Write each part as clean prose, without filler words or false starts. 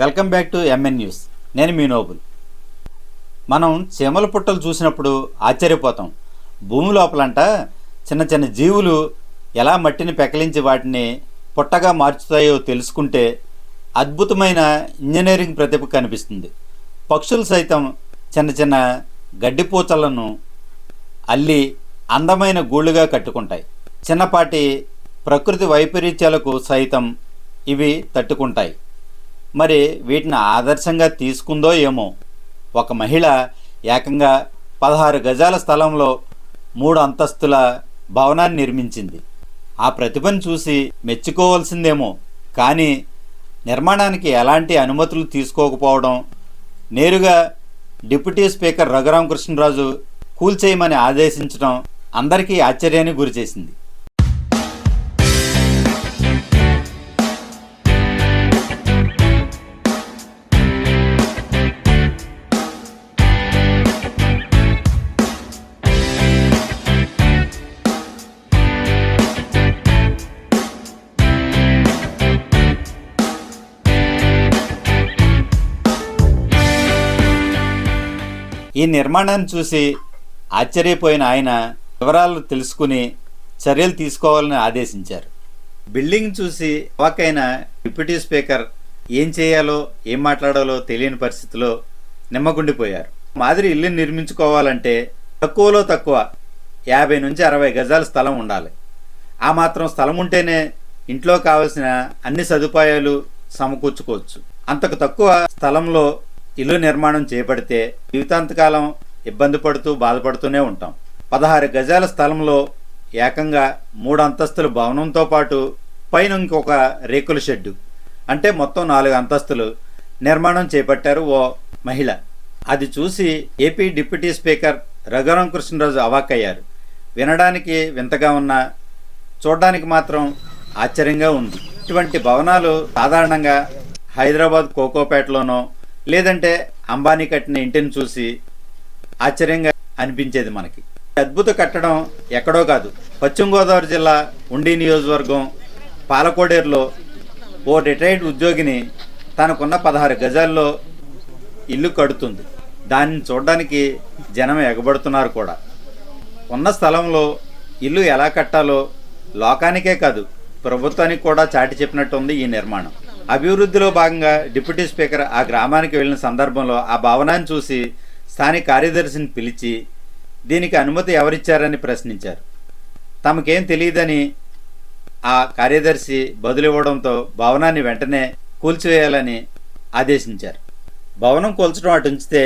Welcome back to MN news. నేను మీ Nobel. మనం చీమల పుట్టలు చూసినప్పుడు ఆశ్చర్యపోతాం. భూమి లోపలంట చిన్న చిన్న జీవులు ఎలా మట్టిని పెకలించి వాటిని పుట్టగా మార్చుతాయో తెలుసుకుంటే అద్భుతమైన ఇంజనీరింగ్ ప్రతిభ కనిపిస్తుంది. పక్షులు సైతం చిన్న చిన్న గడ్డిపూచలను అల్లి అందమైన గూళ్ళుగా కట్టుకుంటాయి. చిన్నపాటి ప్రకృతి వైపరీత్యాలకు సైతం ఇవి తట్టుకుంటాయి. మరి వీటిని ఆదర్శంగా తీసుకుందో ఏమో. ఒక మహిళ ఏకంగా 16 గజాల స్థలంలో 3 అంతస్తుల భవనాన్ని నిర్మించింది. ఆ ప్రతిభను చూసి మెచ్చుకోవాల్సిందేమో, కానీ నిర్మాణానికి ఎలాంటి అనుమతులు తీసుకోకపోవడం, నేరుగా డిప్యూటీ స్పీకర్ రఘురామకృష్ణరాజు కూల్చేయమని ఆదేశించడం అందరికీ ఆశ్చర్యానికి గురిచేసింది. ఈ నిర్మాణాన్ని చూసి ఆశ్చర్యపోయిన ఆయన వివరాలు తెలుసుకుని చర్యలు తీసుకోవాలని ఆదేశించారు. బిల్డింగ్ చూసి అవాక్కైన డిప్యూటీ స్పీకర్ ఏం చేయాలో ఏం మాట్లాడాలో తెలియని పరిస్థితిలో నిమ్మగుండిపోయారు. మాదిరి ఇల్లు నిర్మించుకోవాలంటే తక్కువలో తక్కువ 50 నుంచి 60 గజాల స్థలం ఉండాలి. ఆ మాత్రం స్థలం ఉంటేనే ఇంట్లో కావలసిన అన్ని సదుపాయాలు సమకూర్చుకోవచ్చు. అంతకు తక్కువ స్థలంలో ఇల్లు నిర్మాణం చేపడితే జీవితాంతకాలం ఇబ్బంది పడుతూ బాధపడుతూనే ఉంటాం. 16 గజాల స్థలంలో ఏకంగా 3 అంతస్తుల భవనంతో పాటు పైన ఇంకొక రేకుల షెడ్డు, అంటే మొత్తం 4 అంతస్తులు నిర్మాణం చేపట్టారు ఓ మహిళ. అది చూసి ఏపీ డిప్యూటీ స్పీకర్ రఘురామకృష్ణరాజు అవాక్కయ్యారు. వినడానికి వింతగా ఉన్నా చూడడానికి మాత్రం ఆశ్చర్యంగా ఉంది. ఇటువంటి భవనాలు సాధారణంగా హైదరాబాద్ కోకోపేటలోనో లేదంటే అంబానీ కట్టిన ఇంటిని చూసి ఆశ్చర్యంగా అనిపించేది మనకి. అద్భుత కట్టడం ఎక్కడో కాదు, పశ్చిమ గోదావరి జిల్లా ఉండి నియోజకవర్గం పాలకోడేరులో ఓ రిటైర్డ్ ఉద్యోగిని తనకున్న 16 గజాల్లో ఇల్లు కడుతుంది. దాన్ని చూడడానికి జనం ఎగబడుతున్నారు కూడా. ఉన్న స్థలంలో ఇల్లు ఎలా కట్టాలో లోకానికే కాదు ప్రభుత్వానికి కూడా చాటి చెప్పినట్టుంది ఈ నిర్మాణం. అభివృద్ధిలో భాగంగా డిప్యూటీ స్పీకర్ ఆ గ్రామానికి వెళ్ళిన సందర్భంలో ఆ భవనాన్ని చూసి స్థానిక కార్యదర్శిని పిలిచి దీనికి అనుమతి ఎవరిచ్చారని ప్రశ్నించారు. తమకేం తెలియదని ఆ కార్యదర్శి బదులివ్వడంతో భవనాన్ని వెంటనే కూల్చివేయాలని ఆదేశించారు. భవనం కూల్చడం అటు ఉంచితే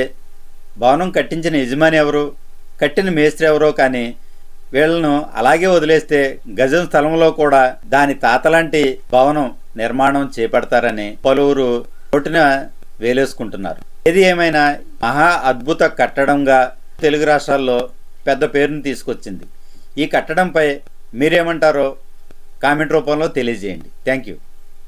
భవనం కట్టించిన యజమాని ఎవరు, కట్టిన మేస్త్రి ఎవరో, కానీ వీళ్లను అలాగే వదిలేస్తే గజం స్థలంలో కూడా దాని తాతలాంటి భవనం నిర్మాణం చేపడతారని పలువురు నోటిన వేలేసుకుంటున్నారు. ఏది ఏమైనా మహా అద్భుత కట్టడంగా తెలుగు రాష్ట్రాల్లో పెద్ద పేరును తీసుకొచ్చింది. ఈ కట్టడంపై మీరేమంటారో కామెంట్ రూపంలో తెలియజేయండి. Thank you.